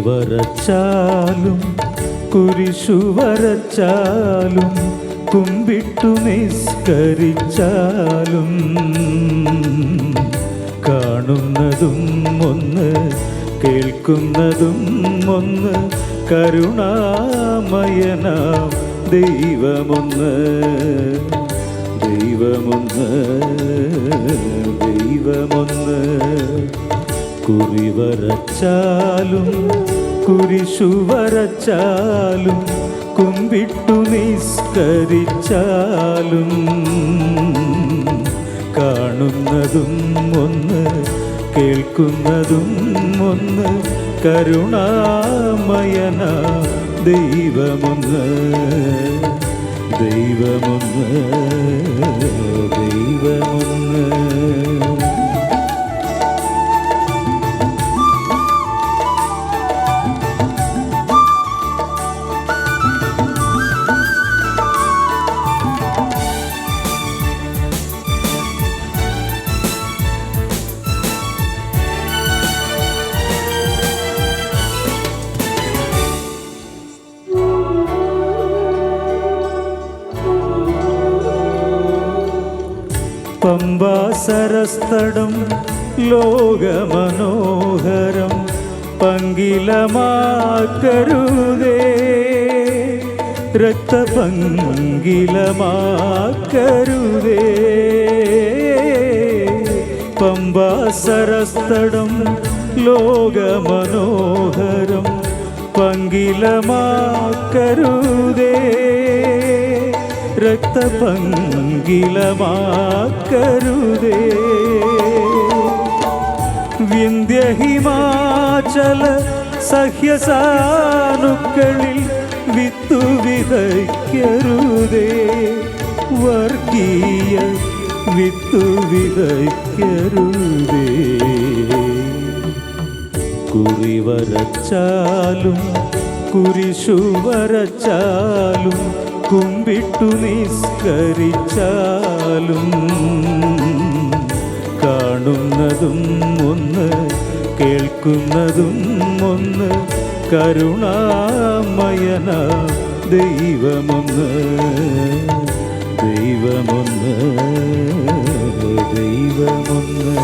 വരച്ചാലും കുരിശു വരച്ചാലും കുമ്പിട്ടു നിസ്കരിച്ചാലും കാണുന്നതും ഒന്ന് കേൾക്കുന്നതും ഒന്ന് കരുണാമയനാം ദൈവമൊന്ന് ദൈവമൊന്ന് ദൈവമൊന്ന് കുറി വരച്ചാലും കുരിശു വരച്ചാലും കുമ്പിട്ടു നിസ്കരിച്ചാലും കാണുന്നതും ഒന്ന് കേൾക്കുന്നതും ഒന്ന് കരുണാമയന ദൈവമൊന്ന് ദൈവമൊന്ന് ദൈവമൊന്ന്. പമ്പാസരസ്തടം ലോകമനോഹരം പങ്കിലമാക്കരുതേ രക്തപങ്കിലമാക്കരുതേ. പമ്പാസരസ്തടം ലോകമനോഹരം പങ്കിലമാക്കരുതേ രക്തപങ്കിലമാക്കരുതേ. വിന്ധ്യഹിമാചല സഹ്യസാനുക്കളിൽ വിത്തു വിതയ്ക്കരുതേ വർഗീയ വിത്തു വിതയ്ക്കരുതേ. കുറി വരച്ചാലും കുരിശു വരച്ചാലും കുമ്പിട്ടു നിസ്കരിച്ചാലും കാണുന്നതും ഒന്ന് കേൾക്കുന്നതും ഒന്ന് കരുണാമയന ദൈവമൊന്ന് ദൈവമൊന്ന് ദൈവമൊന്ന്.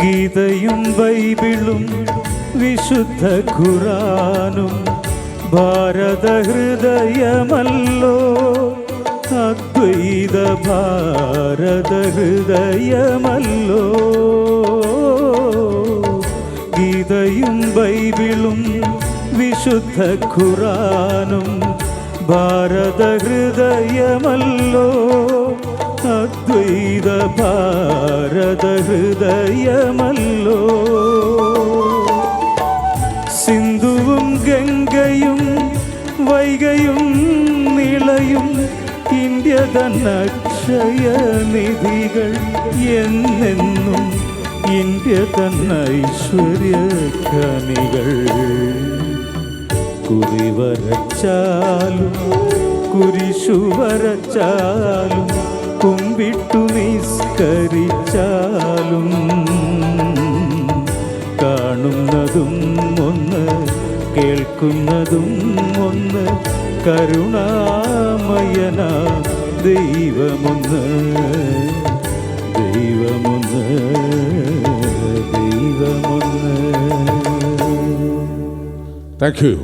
ഗീതയും ബൈബിളും വിശുദ്ധ ഖുറാനും ഭാരത ഹൃദയമല്ലോ അദ്വൈത ഭാരത ഹൃദയമല്ലോ. ഗീതയും ബൈബിളും വിശുദ്ധ ഖുറാനും ഭാരത ഹൃദയമല്ലോ അദ്വൈത ഭാരത ഹൃദയമല്ലോ. സിന്ധുവും ഗംഗയും വൈഗയും നിളയും ഇന്ത്യ തന്നക്ഷയ നിധികൾ എന്നെന്നും ഇന്ത്യ തന്ന ഐശ്വര്യ ഖനികൾ. കുറി വരച്ചാലും കുരിശു വരച്ചാലും കുമ്പിട്ടു നിസ്കരിച്ചാലും കാണുന്നതും ഒന്ന് കേൾക്കുന്നതും ഒന്ന് കരുണാമയന ദൈവമൊന്ന് ദൈവമൊന്ന് ദൈവമൊന്ന്. Thank you.